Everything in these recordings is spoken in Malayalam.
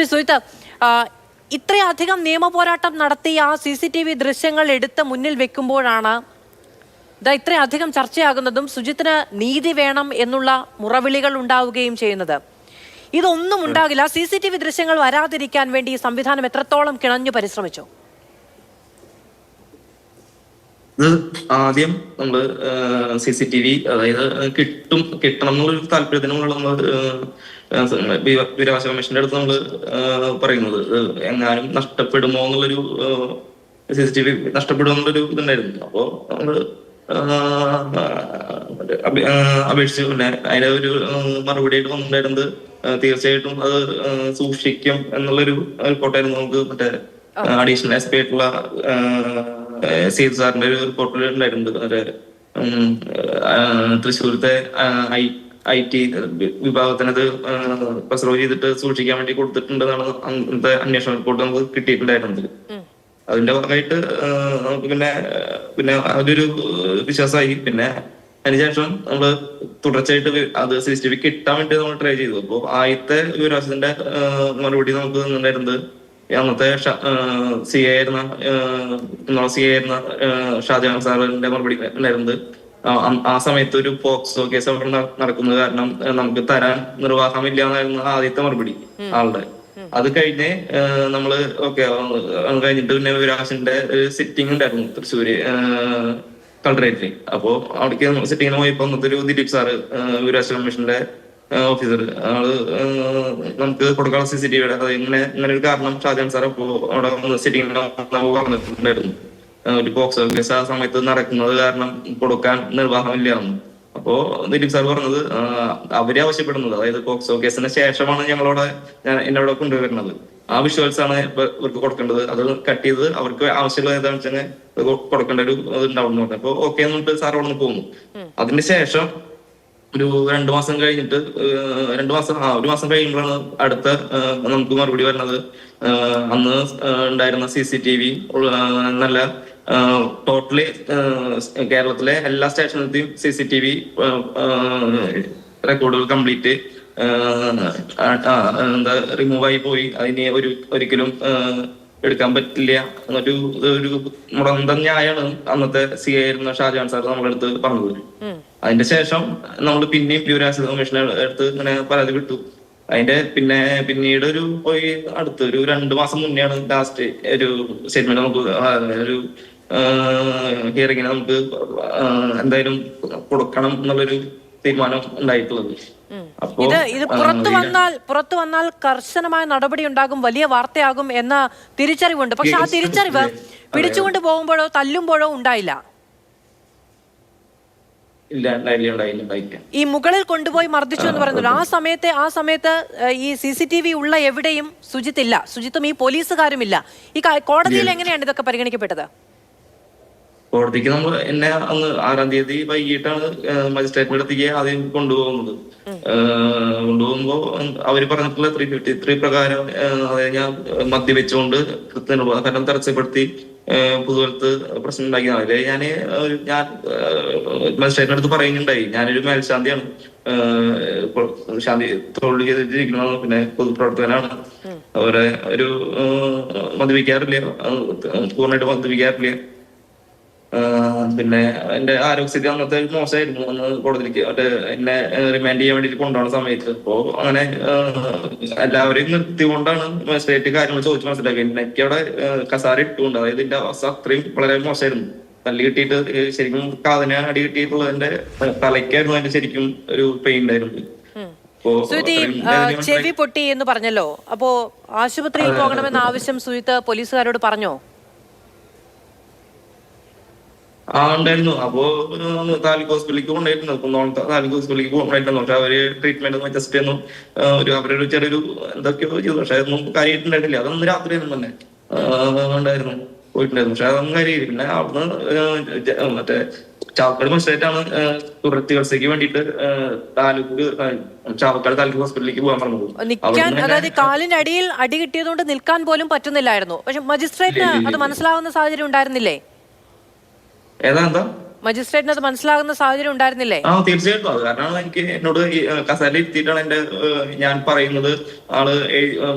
ശ്രീ സുജിത്ത്, ഇത്രയധികം നിയമ പോരാട്ടം നടത്തി ആ CCTV ദൃശ്യങ്ങൾ എടുത്ത് മുന്നിൽ വെക്കുമ്പോഴാണ് ഇത്രയധികം ചർച്ചയാകുന്നതും സുജിത്തിന് നീതി വേണം എന്നുള്ള മുറവിളികൾ ഉണ്ടാവുകയും ചെയ്യുന്നത്. ഇതൊന്നും ഉണ്ടാകില്ല. CCTV ദൃശ്യങ്ങൾ വരാതിരിക്കാൻ വേണ്ടി ഈ സംവിധാനം എത്രത്തോളം കിണഞ്ഞു പരിശ്രമിച്ചു? ഇത് ആദ്യം നമ്മള് CCTV അതായത് കിട്ടണം എന്നുള്ളൊരു താല്പര്യത്തിനുള്ള നമ്മള് വിവരാവകാശ കമ്മീഷന്റെ അടുത്ത് നമ്മള് പറയുന്നത് എങ്ങാനും നഷ്ടപ്പെടുമോ എന്നുള്ളൊരു CCTV നഷ്ടപ്പെടുമോ എന്നുള്ളൊരു ഇതുണ്ടായിരുന്നു. അപ്പോ നമ്മള് അപേക്ഷിച്ചു. പിന്നെ അതിന്റെ ഒരു മറുപടിയായിട്ട് വന്നിട്ടുണ്ടായിരുന്നത് തീർച്ചയായിട്ടും അത് സൂക്ഷിക്കും എന്നുള്ളൊരു റിപ്പോർട്ടായിരുന്നു. നമുക്ക് മറ്റേ അഡീഷണൽ SP ആയിട്ടുള്ള സീത് സാറിന്റെ ഒരു റിപ്പോർട്ടിൽ ഉണ്ടായിരുന്നത്. മറ്റേ തൃശ്ശൂരത്തെ IT വിഭാഗത്തിനത് പ്രസർവ് ചെയ്തിട്ട് സൂക്ഷിക്കാൻ വേണ്ടി കൊടുത്തിട്ടുണ്ടെന്നാണ് അന്നത്തെ അന്വേഷണ റിപ്പോർട്ട് നമുക്ക് കിട്ടിയിട്ടുണ്ടായിരുന്നത്. അതിന്റെ ഭാഗമായിട്ട് നമുക്ക് പിന്നെ അതൊരു വിശ്വാസമായി. പിന്നെ അതിനുശേഷം നമ്മള് തുടർച്ചയായിട്ട് അത് CCTV കിട്ടാൻ വേണ്ടി നമ്മൾ ട്രൈ ചെയ്തു. അപ്പോ ആദ്യത്തെ വിവരാവകാശത്തിന്റെ മറുപടി നമുക്ക് ഉണ്ടായിരുന്നത് അന്നത്തെ CA ആയിരുന്ന ഷാജഹാൻ സാറിന്റെ മറുപടി ഉണ്ടായിരുന്നത് ആ സമയത്ത് ഒരു പോക്സോ കേസ് അവിടെ നടക്കുന്നത് കാരണം നമുക്ക് തരാൻ നിർവാഹമില്ല എന്നായിരുന്നു ആദ്യത്തെ മറുപടി ആളുടെ. അത് കഴിഞ്ഞ് നമ്മള് കഴിഞ്ഞിട്ട് പിന്നെ വിവരാവകാശന്റെ സിറ്റിംഗ് ഉണ്ടായിരുന്നു തൃശ്ശൂര് കളക്ടറേറ്റിൽ. അപ്പോ അവിടേക്ക് സിറ്റിങ്ങിന് പോയപ്പോ അന്നത്തെ ഒരു ദിലീപ് സാറ് വിവരാവകാശ കമ്മീഷന്റെ ഓഫീസർ നമുക്ക് കൊടുക്കാനുള്ള CCTVയുടെ ഇങ്ങനെ ഒരു കാരണം ഷാജഹാൻ സാർ അപ്പോ അവിടെ സിറ്റിംഗ് പറഞ്ഞിട്ടുണ്ടായിരുന്നു. ഒരു പോക്സോ കേസ് ആ സമയത്ത് നടക്കുന്നത് കാരണം കൊടുക്കാൻ നിർവാഹമില്ലായിരുന്നു. അപ്പോ ദിലീപ് സാർ പറഞ്ഞത് അവരെ ആവശ്യപ്പെടുന്നത്, അതായത് പോക്സോ കേസിന് ശേഷമാണ് എന്നോട് കൊണ്ടുവരുന്നത്. ആ വിഷ്വൽസ് ആണ് ഇവർക്ക് കൊടുക്കേണ്ടത്. അത് കട്ട് ചെയ്ത് അവർക്ക് ആവശ്യമുള്ള ഏതാണെന്ന് വെച്ചാൽ കൊടുക്കേണ്ട ഒരു ഇതുണ്ടാവുന്നു. അപ്പൊ ഓക്കെ എന്നിട്ട് സാർ അവിടെ നിന്ന് പോകുന്നു. അതിന് ശേഷം ഒരു 2 മാസം കഴിഞ്ഞിട്ട് ഒരു മാസം കഴിയുമ്പോഴാണ് അടുത്ത നമുക്ക് മറുപടി വരുന്നത്. അന്ന് ഉണ്ടായിരുന്ന CCTV നല്ല ടോട്ടലി കേരളത്തിലെ എല്ലാ സ്റ്റേഷനിലെയും CCTV റെക്കോർഡുകൾ കംപ്ലീറ്റ് റിമൂവ് ആയി പോയി. അതിനെ ഒരിക്കലും എടുക്കാൻ പറ്റില്ല എന്നൊരു മുടന്തം ന്യായമാണ് അന്നത്തെ CA ആയിരുന്ന ഷാജഹാൻ സാർ നമ്മളെടുത്ത് പറഞ്ഞത്. അതിന്റെ ശേഷം നമ്മൾ പിന്നെയും വിവരാവകാശ കമ്മീഷനെ അടുത്ത് ഇങ്ങനെ പരാതി വിട്ടു. അതിന്റെ പിന്നീട് പോയി അടുത്ത് ഒരു 2 മാസം മുന്നെയാണ് ലാസ്റ്റ് ഒരു സ്റ്റേറ്റ്മെന്റ് നമുക്ക് ഒരു ഹിയറിങ്ങിന് നമുക്ക് എന്തായാലും കൊടുക്കണം എന്നുള്ളൊരു തീരുമാനം ഉണ്ടായിട്ടുള്ളത്. ഇത് പുറത്തു വന്നാൽ കർശനമായ നടപടി ഉണ്ടാകും, വലിയ വാർത്തയാകും എന്ന തിരിച്ചറിവുണ്ട്. പക്ഷെ ആ തിരിച്ചറിവ് പിടിച്ചുകൊണ്ട് പോകുമ്പോഴോ തല്ലുമ്പോഴോ ഉണ്ടായില്ല. ഈ മുകളിൽ കൊണ്ടുപോയി മർദ്ദിച്ചു എന്ന് പറയുന്നത് ആ സമയത്ത് ഈ CCTV ഉള്ള എവിടെയും സുജിത്തില്ല, സുജിത്തും ഈ പോലീസുകാരുമില്ല. ഈ കോടതിയിൽ എങ്ങനെയാണ് ഇതൊക്കെ പരിഗണിക്കപ്പെട്ടത്? കോടതിക്ക് എന്നെ അന്ന് 6-ാം തീയതി വൈകിട്ടാണ് മജിസ്ട്രേറ്റിന്റെ അടുത്തേക്ക് ആദ്യം കൊണ്ടുപോകുമ്പോ അവര് പറഞ്ഞിട്ടുള്ള 353 പ്രകാരം അതായത് ഞാൻ മദ്യവെച്ചുകൊണ്ട് കൃത്യനിർവഹണം തടസ്സപ്പെടുത്തി പൊതുവലത്ത് പ്രശ്നം ഉണ്ടാക്കിയതാണ്. അതില് ഞാൻ മജിസ്ട്രേറ്റിന്റെ അടുത്ത് പറയുന്നുണ്ടായി, ഞാനൊരു മേൽശാന്തിയാണ്, ശാന്തി തൊഴിൽ ചെയ്തിരിക്കുന്നത്, പിന്നെ പൊതുപ്രവർത്തകനാണ്, അവരെ ഒരു മദ്യപിക്കാറില്ല, പൂർണ്ണമായിട്ട് മദ്യപിക്കാറില്ല. പിന്നെ എന്റെ ആരോഗ്യസ്ഥിതി അന്നത്തെ മോശമായിരുന്നു. അന്ന് കോടതിക്ക് എന്നെ റിമാൻഡ് ചെയ്യാൻ വേണ്ടിട്ട് കൊണ്ടുപോകുന്ന സമയത്ത്. അപ്പോ അങ്ങനെ എല്ലാവരെയും നിർത്തിക്കൊണ്ടാണ് മജിസ്ട്രേറ്റ് കാര്യങ്ങൾ ചോദിച്ചു മനസ്സിലാക്കിയത്. എനിക്ക് അവിടെ കസാര ഇട്ടുകൊണ്ട്, അതായത് എന്റെ അവസ്ഥ അത്രയും വളരെ മോശമായിരുന്നു. തല്ല് കിട്ടിയിട്ട് ശരിക്കും കാതിനെ അടി കിട്ടിയിട്ടുള്ളതിന്റെ തലയ്ക്കായിരുന്നു അതിന്റെ ശരിക്കും ഒരു പെയിൻ ഉണ്ടായിരുന്നു. ചെവി പൊട്ടി എന്ന് പറഞ്ഞല്ലോ, അപ്പോ ആശുപത്രിയിൽ പോകണമെന്ന ആവശ്യം സുജിത്ത് പോലീസുകാരോട് പറഞ്ഞോ? ഉണ്ടായിരുന്നു. അപ്പോ താലൂക്ക് ഹോസ്പിറ്റലിലേക്ക് കൊണ്ടുപോയിരുന്നു. കുന്നോളത്തെ താലൂക്ക് ഹോസ്പിറ്റലിലേക്ക് കൊണ്ടുപോയിരുന്നു. പക്ഷെ അവര് ട്രീറ്റ്മെന്റ് ഒന്നും ജസ്റ്റ് ഒന്നും അവരൊരു ചെറിയൊരു എന്തൊക്കെയോ ചെയ്തു. പക്ഷെ അതൊന്നും കാര്യമായിട്ടുണ്ടായിട്ടില്ല. അതൊന്നും രാത്രി ഒന്നും തന്നെ ഉണ്ടായിരുന്നു, പോയിട്ടുണ്ടായിരുന്നു. പക്ഷെ അതൊന്നും കാര്യമില്ല. പിന്നെ അവിടുന്ന് മറ്റേ ചാവക്കാട് മജിസ്ട്രേറ്റാണ് തുടർ ചികിത്സയ്ക്ക് വേണ്ടിയിട്ട് ചാവക്കാട് താലൂക്ക് ഹോസ്പിറ്റലിലേക്ക് പോകാൻ പറഞ്ഞത്. അതായത് കാലിനടിയിൽ അടി കിട്ടിയതുകൊണ്ട് നിൽക്കാൻ പോലും പറ്റുന്നില്ലായിരുന്നു. പക്ഷെ മജിസ്ട്രേറ്റിന് അത് മനസ്സിലാവുന്ന സാഹചര്യം ഉണ്ടായിരുന്നില്ലേ? മജിസ്ട്രേറ്റിന് അത് മനസ്സിലാകുന്ന സാഹചര്യം ഉണ്ടായിരുന്നില്ലേ? തീർച്ചയായിട്ടും. അത് കാരണമാണ് എനിക്ക് എന്നോട് കസേരയിൽ ഇരുത്തിയിട്ടാണ് ഞാൻ പറയുന്നത്. ആള്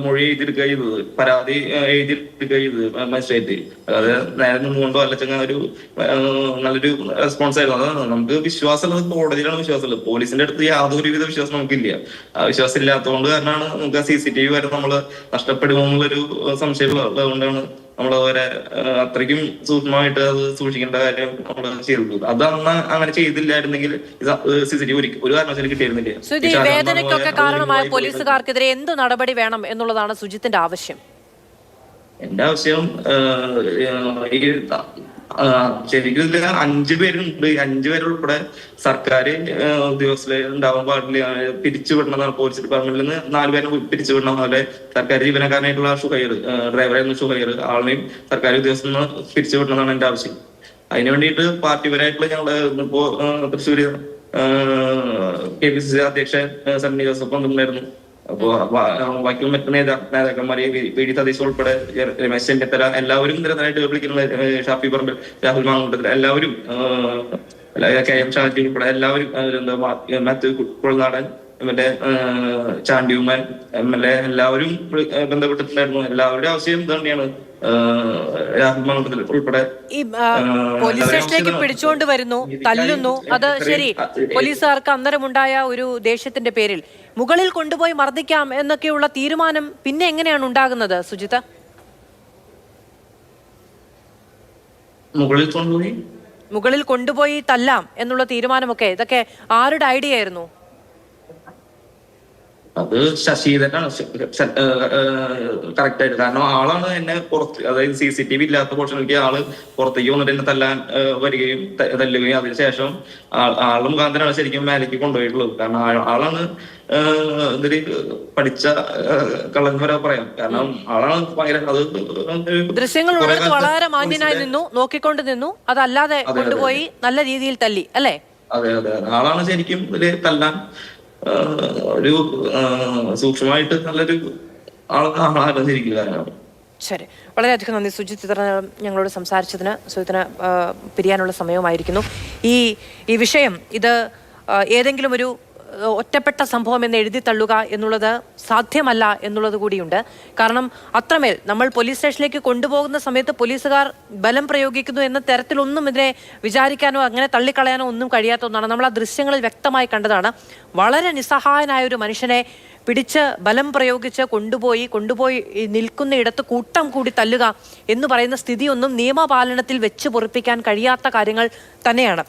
മൊഴി എഴുതിയെടുക്കുക ചെയ്തത്, പരാതി എഴുതിയെടുക്കുക ചെയ്തത് മജിസ്ട്രേറ്റ്. അതായത് നേരെ നിന്നുകൊണ്ടോ അല്ലച്ചങ്ങ ഒരു നല്ലൊരു റെസ്പോൺസ് ആയിരുന്നു. അത് നമുക്ക് വിശ്വാസമുള്ളത് കോടതിയിലാണ് വിശ്വാസമുള്ളത്. പോലീസിന്റെ അടുത്ത് യാതൊരുവിധ വിശ്വാസം നമുക്കില്ല. ആ വിശ്വാസം ഇല്ലാത്തതുകൊണ്ട് കാരണമാണ് നമുക്ക് CCTV വരെ നമ്മള് നഷ്ടപ്പെടുമെന്നുള്ളൊരു സംശയം ഉള്ളതുകൊണ്ടാണ് നമ്മളതുവരെ അത്രയ്ക്കും സൂക്ഷ്മമായിട്ട് അത് സൂക്ഷിക്കേണ്ട കാര്യം നമ്മൾ ചെയ്തത്. അത് അന്ന് അങ്ങനെ ചെയ്തില്ലായിരുന്നെങ്കിൽ CCTV ഒരു കാരണവശാലും കിട്ടിയിരുന്നില്ല. സുജി, വേദനയ്ക്കൊക്കെ കാരണമായ പോലീസുകാർക്കെതിരെ എന്ത് നടപടി വേണം എന്നുള്ളതാണ് സുജിത്തിന്റെ ആവശ്യം? എന്റെ ആവശ്യം ശരിക്കും ഇതിൽ 5 പേരുണ്ട്. 5 പേരുൾപ്പെടെ സർക്കാർ ഉദ്യോഗസ്ഥര് ഉണ്ടാവാൻ പാടില്ല, പിരിച്ചുവിടണമെന്നാണ്. പോലീസ് ഡിപ്പാർട്ട്മെന്റിൽ നിന്ന് 4 പേരെ പിരിച്ചുവിടണം. അതുപോലെ സർക്കാർ ജീവനക്കാരനായിട്ടുള്ള ഷുഹൈർ, ഡ്രൈവറായിരുന്ന ഷുഹൈർ, ആളിനെയും സർക്കാർ ഉദ്യോഗസ്ഥരിൽ നിന്ന് പിരിച്ചുവിടണമെന്നാണ് എന്റെ ആവശ്യം. അതിനു വേണ്ടിയിട്ട് പാർട്ടിപരമായിട്ടുള്ള ഞങ്ങള് ഇപ്പോ തൃശ്ശൂര് KPCC അധ്യക്ഷൻ സണ്ണി ജോസഫ് കൊണ്ടുണ്ടായിരുന്നു. അപ്പോ ബാക്കി മറ്റു നേതാക്കന്മാരെ VD സതീശ് ഉൾപ്പെടെ രമേശ് ചെന്നിത്തല എല്ലാവരും നിരന്തരമായിട്ട് വിളിക്കുന്ന ഷാഫി പറമ്പിൽ, രാഹുൽ മാങ്കൂട്ടത്തിൽ എല്ലാവരും, KM ഷാജി ഉൾപ്പെടെ എല്ലാവരും, മാത്യു കുഴൽനാടൻ, മറ്റേ ചാണ്ടിയുമ്മൻ MLA എല്ലാവരും ബന്ധപ്പെട്ടിട്ടുണ്ടായിരുന്നു. എല്ലാവരുടെ ആവശ്യം തന്നെയാണ്. രാഹുൽ മാങ്കൂട്ടത്തിൽ ഉൾപ്പെടെ ഈ പോലീസ് സ്റ്റേഷനിലേക്ക് പിടിച്ചുകൊണ്ട് വരുന്നു, തല്ലുന്നു. അത് ശരി, പോലീസുകാർക്ക് അന്നേരമുണ്ടായ ഒരു ദേഷ്യത്തിന്റെ പേരിൽ മുകളിൽ കൊണ്ടുപോയി മർദ്ദിക്കാം എന്നൊക്കെയുള്ള തീരുമാനം പിന്നെ എങ്ങനെയാണ് ഉണ്ടാകുന്നത് സുജിത? മുകളിൽ കൊണ്ടുപോയി തല്ലാം എന്നുള്ള തീരുമാനമൊക്കെ ഇതൊക്കെ ആരുടെ ഐഡിയ ആയിരുന്നു? അത് ശശിധരനാണ് കറക്റ്റ് ആയിട്ട്. കാരണം ആളാണ് എന്നെ പുറത്ത്, അതായത് CCTV ഇല്ലാത്ത പോർഷനിലേക്ക് ആള് പുറത്തേക്ക് വന്നിട്ട് എന്നെ തല്ലാൻ വരികയും തല്ലുകയും അതിനുശേഷം ആള് മുഖാന്തരമാണ് ശരിക്കും മേലേക്ക് കൊണ്ടുപോയിട്ടുള്ളത്. കാരണം ആളാണ് ഇതില് പഠിച്ച കള്ളൻ വരെ പറയാം. കാരണം ആളാണ് ഭയങ്കര ദൃശ്യങ്ങൾ വളരെ മാന്യനായി നിന്നു, നോക്കിക്കൊണ്ട് നിന്നു. അതല്ലാതെ കൊണ്ടുപോയി നല്ല രീതിയിൽ തല്ലി അല്ലേ? അതെ അതെ, ആളാണ് ശരിക്കും ഇതില് തല്ലാൻ ഒരു സൂക്ഷ്മമായിട്ട് നല്ലൊരു ആളായിരിക്കില്ല. ശരി, വളരെയധികം നന്ദി സുജിത്ത്. ഇത്ര ഞങ്ങളോട് സംസാരിച്ചതിന്. സുജിത്തിന് പിരിയാനുള്ള സമയമായിരിക്കുന്നു. ഈ വിഷയം ഇത് ഏതെങ്കിലും ഒരു ഒറ്റപ്പെട്ട സംഭവം എന്ന് എഴുതി തള്ളുക എന്നുള്ളത് സാധ്യമല്ല എന്നുള്ളത് കൂടിയുണ്ട്. കാരണം അത്രമേൽ നമ്മൾ പോലീസ് സ്റ്റേഷനിലേക്ക് കൊണ്ടുപോകുന്ന സമയത്ത് പോലീസുകാർ ബലം പ്രയോഗിക്കുന്നു എന്ന തരത്തിലൊന്നും ഇതിനെ വിചാരിക്കാനോ അങ്ങനെ തള്ളിക്കളയാനോ ഒന്നും കഴിയാത്ത ഒന്നാണ്. നമ്മൾ ആ ദൃശ്യങ്ങളിൽ വ്യക്തമായി കണ്ടതാണ്. വളരെ നിസ്സഹായനായ ഒരു മനുഷ്യനെ പിടിച്ച് ബലം പ്രയോഗിച്ച് കൊണ്ടുപോയി നിൽക്കുന്ന ഇടത്ത് കൂട്ടം കൂടി തല്ലുക എന്ന് പറയുന്ന സ്ഥിതിയൊന്നും നിയമപാലനത്തിൽ വെച്ച് പൊറിപ്പിക്കാൻ കഴിയാത്ത കാര്യങ്ങൾ തന്നെയാണ്.